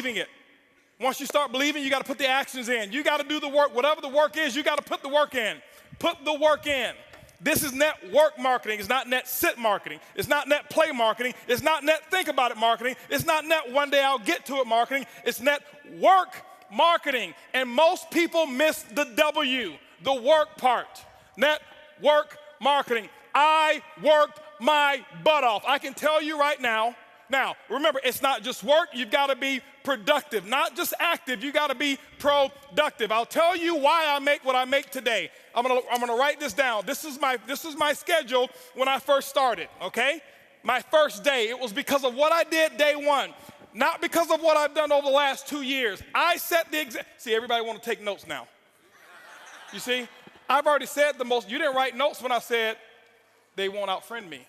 believing it. Once you start believing, you got to put the actions in. You got to do the work. Whatever the work is, you got to put the work in. Put the work in. This is network marketing. It's not net sit marketing. It's not net play marketing. It's not net think about it marketing. It's not net one day I'll get to it marketing. It's net work marketing. And most people miss the W, the work part. Network marketing. I worked my butt off. I can tell you right now. Now, remember, it's not just work. You've got to be productive, not just active. You got to be productive. I'll tell you why I make what I make today. I'm gonna write this down. This is my schedule when I first started, okay? My first day, it was because of what I did day one, not because of what I've done over the last 2 years. I set the example. See, everybody want to take notes now. You see? I've already said the most. You didn't write notes when I said they won't outfriend me.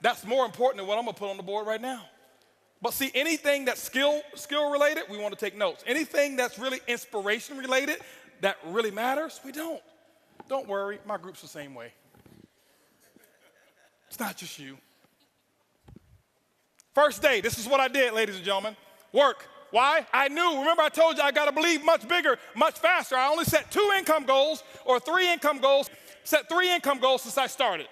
That's more important than what I'm going to put on the board right now. But see, anything that's skill related, we want to take notes. Anything that's really inspiration related, that really matters, we don't. Don't worry, my group's the same way. It's not just you. First day, this is what I did, ladies and gentlemen. Work. Why? I knew. Remember I told you I got to believe much bigger, much faster. I only set 2 income goals or 3 income goals. Set 3 income goals since I started.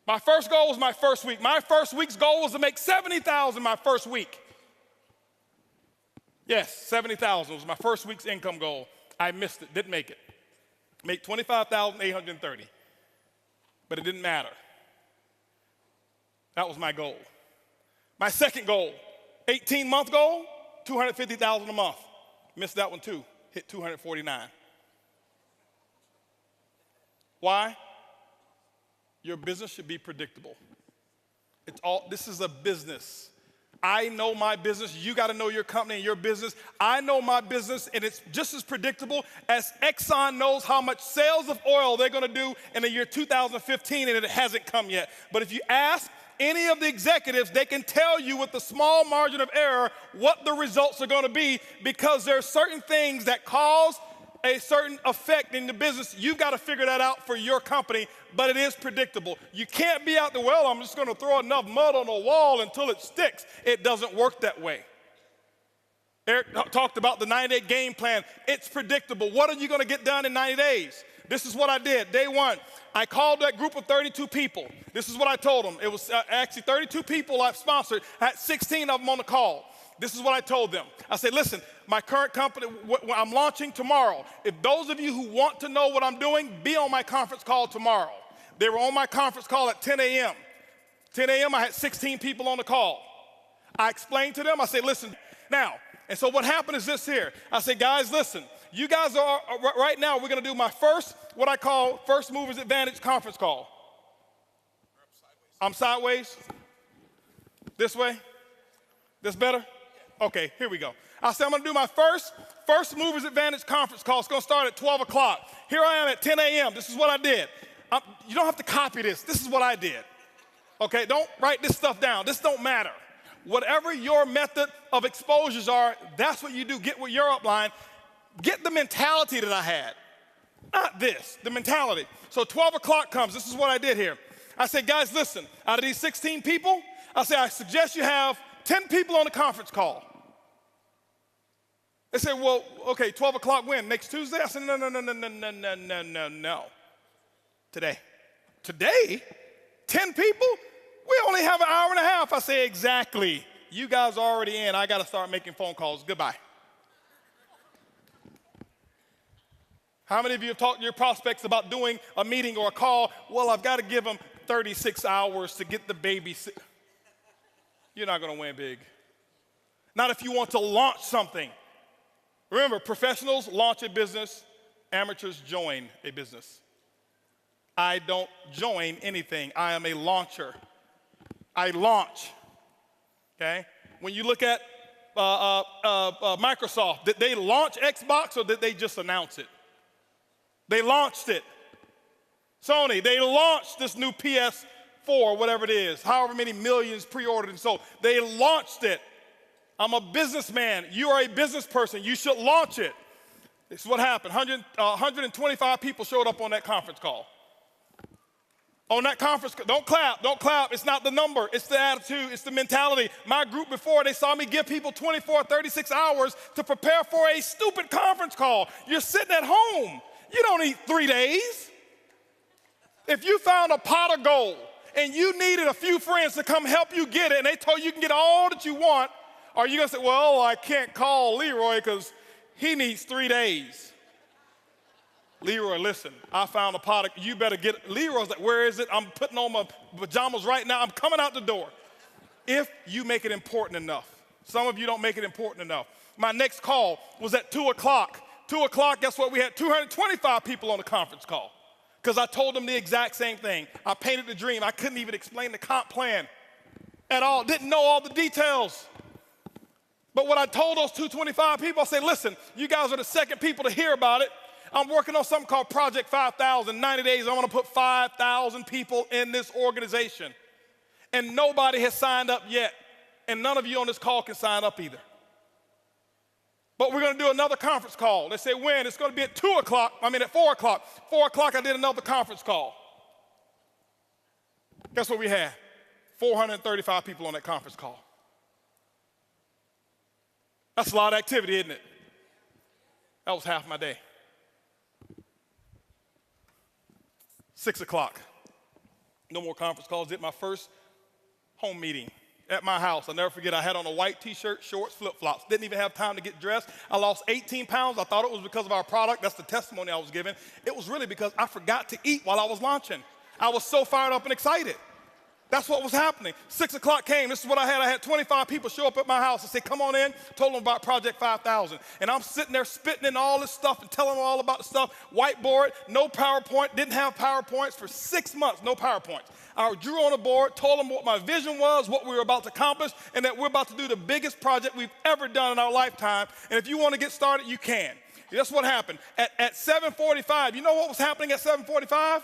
My first goal was my first week. My first week's goal was to make $70,000 my first week. Yes, $70,000 was my first week's income goal. I missed it, didn't make it. Make $25,830, but it didn't matter. That was my goal. My second goal, 18-month goal, $250,000 a month. Missed that one too, hit $249. Why? Your business should be predictable. This is a business. I know my business. You got to know your company and your business. I know my business, and it's just as predictable as Exxon knows how much sales of oil they're going to do in the year 2015, and it hasn't come yet. But if you ask any of the executives, they can tell you with a small margin of error what the results are going to be, because there are certain things that cause a certain effect in the business. You've got to figure that out for your company, but it is predictable. You can't be out there, well, I'm just going to throw enough mud on the wall until it sticks. It doesn't work that way. Eric talked about the 90-day game plan. It's predictable. What are you going to get done in 90 days? This is what I did. Day one, I called that group of 32 people. This is what I told them. It was actually 32 people I've sponsored. I had 16 of them on the call. This is what I told them. I said, listen, my current company, I'm launching tomorrow. If those of you who want to know what I'm doing, be on my conference call tomorrow. They were on my conference call at 10 a.m. 10 a.m., I had 16 people on the call. I explained to them, I said, listen, now, and so what happened is this here. I said, guys, listen, you guys are, right now, we're going to do my first, what I call First Movers Advantage conference call. I'm sideways? This way? This better? Okay, here we go. I said I'm going to do my First Movers Advantage conference call. It's going to start at 12 o'clock. Here I am at 10 a.m. This is what I did. You don't have to copy this. This is what I did. Okay, don't write this stuff down. This don't matter. Whatever your method of exposures are, that's what you do. Get with your upline. Get the mentality that I had. Not this, the mentality. So 12 o'clock comes. This is what I did here. I said, guys, listen, out of these 16 people, I said, I suggest you have 10 people on the conference call. They said, well, okay, 12 o'clock when? Next Tuesday? I said, no. Today. Today? 10 people? We only have an hour and a half. I say, exactly. You guys are already in. I got to start making phone calls. Goodbye. How many of you have talked to your prospects about doing a meeting or a call? Well, I've got to give them 36 hours to get the baby. You're not going to win big. Not if you want to launch something. Remember, professionals launch a business, amateurs join a business. I don't join anything. I am a launcher. I launch, okay? When you look at Microsoft, did they launch Xbox or did they just announce it? They launched it. Sony, they launched this new PS4, whatever it is, however many millions pre-ordered and sold. They launched it. I'm a businessman. You are a business person. You should launch it. This is what happened. 125 people showed up on that conference call. On that conference, don't clap, don't clap. It's not the number, it's the attitude, it's the mentality. My group before, they saw me give people 24, 36 hours to prepare for a stupid conference call. You're sitting at home. You don't need 3 days. If you found a pot of gold and you needed a few friends to come help you get it and they told you can get all that you want, are you gonna say, well, I can't call Leroy because he needs 3 days? Leroy, listen, I found a pot. You better get it. Leroy's like, where is it? I'm putting on my pajamas right now. I'm coming out the door. If you make it important enough. Some of you don't make it important enough. My next call was at 2 o'clock. 2 o'clock, guess what? We had 225 people on the conference call because I told them the exact same thing. I painted the dream. I couldn't even explain the comp plan at all. Didn't know all the details. But what I told those 225 people, I said, listen, you guys are the second people to hear about it. I'm working on something called Project 5,000. 90 days, I want to put 5,000 people in this organization. And nobody has signed up yet. And none of you on this call can sign up either. But we're going to do another conference call. They say when? It's going to be at 4 o'clock. 4 o'clock, I did another conference call. Guess what we had? 435 people on that conference call. That's a lot of activity, isn't it? That was half my day. 6 o'clock. No more conference calls. Did my first home meeting at my house. I'll never forget, I had on a white t-shirt, shorts, flip-flops. Didn't even have time to get dressed. I lost 18 pounds. I thought it was because of our product. That's the testimony I was giving. It was really because I forgot to eat while I was launching. I was so fired up and excited. That's what was happening. 6 o'clock came. This is what I had. I had 25 people show up at my house and say, come on in. Told them about Project 5,000. And I'm sitting there spitting in all this stuff and telling them all about the stuff. Whiteboard, no PowerPoint. Didn't have PowerPoints for 6 months. No PowerPoints. I drew on a board, told them what my vision was, what we were about to accomplish, and that we're about to do the biggest project we've ever done in our lifetime. And if you want to get started, you can. That's what happened. At 7:45, you know what was happening at 7:45?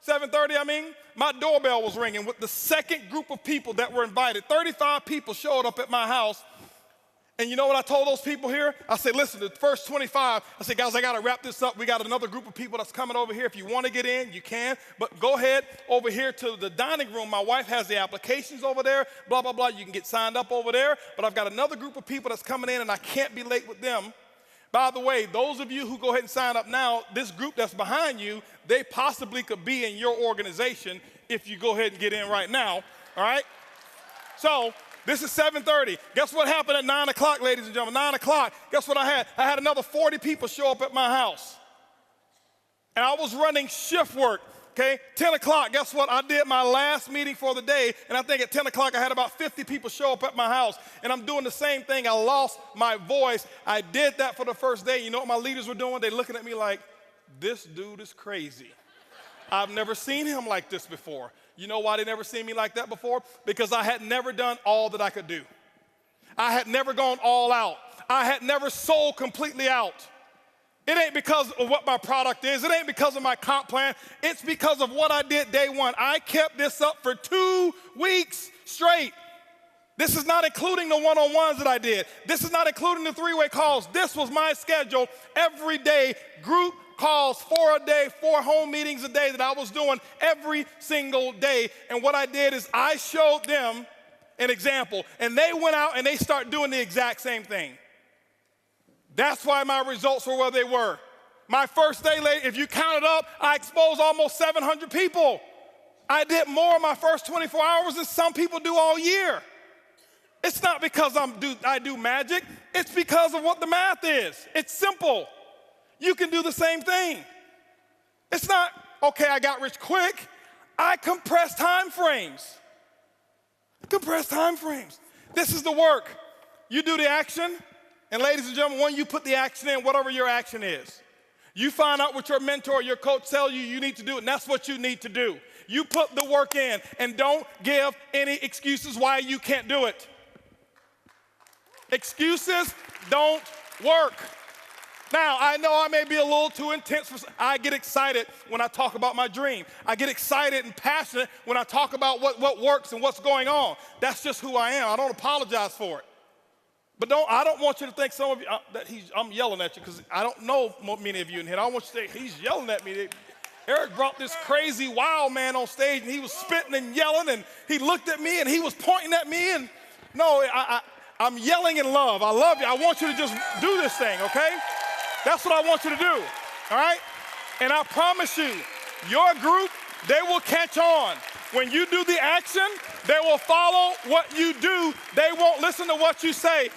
7:30, my doorbell was ringing with the second group of people that were invited. 35 people showed up at my house. And you know what I told those people here? I said, listen, the first 25, I said, guys, I got to wrap this up. We got another group of people that's coming over here. If you want to get in, you can. But go ahead over here to the dining room. My wife has the applications over there, blah, blah, blah. You can get signed up over there. But I've got another group of people that's coming in, and I can't be late with them. By the way, those of you who go ahead and sign up now, this group that's behind you, they possibly could be in your organization if you go ahead and get in right now, all right? So this is 7:30. Guess what happened at 9 o'clock, ladies and gentlemen? 9 o'clock, guess what I had? I had another 40 people show up at my house. And I was running shift work. Okay, 10 o'clock, guess what? I did my last meeting for the day, and I think at 10 o'clock I had about 50 people show up at my house, and I'm doing the same thing. I lost my voice. I did that for the first day. You know what my leaders were doing? They're looking at me like, this dude is crazy. I've never seen him like this before. You know why they never seen me like that before? Because I had never done all that I could do. I had never gone all out. I had never sold completely out. It ain't because of what my product is. It ain't because of my comp plan. It's because of what I did day one. I kept this up for 2 weeks straight. This is not including the one-on-ones that I did. This is not including the three-way calls. This was my schedule every day, group calls, 4 a day, 4 home meetings a day that I was doing every single day. And what I did is I showed them an example, and they went out and they started doing the exact same thing. That's why my results were where they were. My first day, if you count it up, I exposed almost 700 people. I did more in my first 24 hours than some people do all year. It's not because I do magic. It's because of what the math is. It's simple. You can do the same thing. It's not, okay, I got rich quick. I compress time frames. Compress time frames. This is the work. You do the action. And ladies and gentlemen, when you put the action in, whatever your action is, you find out what your mentor or your coach tells you need to do, and that's what you need to do. You put the work in, and don't give any excuses why you can't do it. Excuses don't work. Now, I know I may be a little too intense. I get excited when I talk about my dream. I get excited and passionate when I talk about what works and what's going on. That's just who I am. I don't apologize for it. But I don't want you to think some of you, I'm yelling at you because I don't know many of you in here. I don't want you to think he's yelling at me. Eric brought this crazy wild man on stage, and he was spitting and yelling, and he looked at me, and he was pointing at me, and no, I'm yelling in love. I love you. I want you to just do this thing, okay? That's what I want you to do, all right? And I promise you, your group, they will catch on. When you do the action, they will follow what you do. They won't listen to what you say.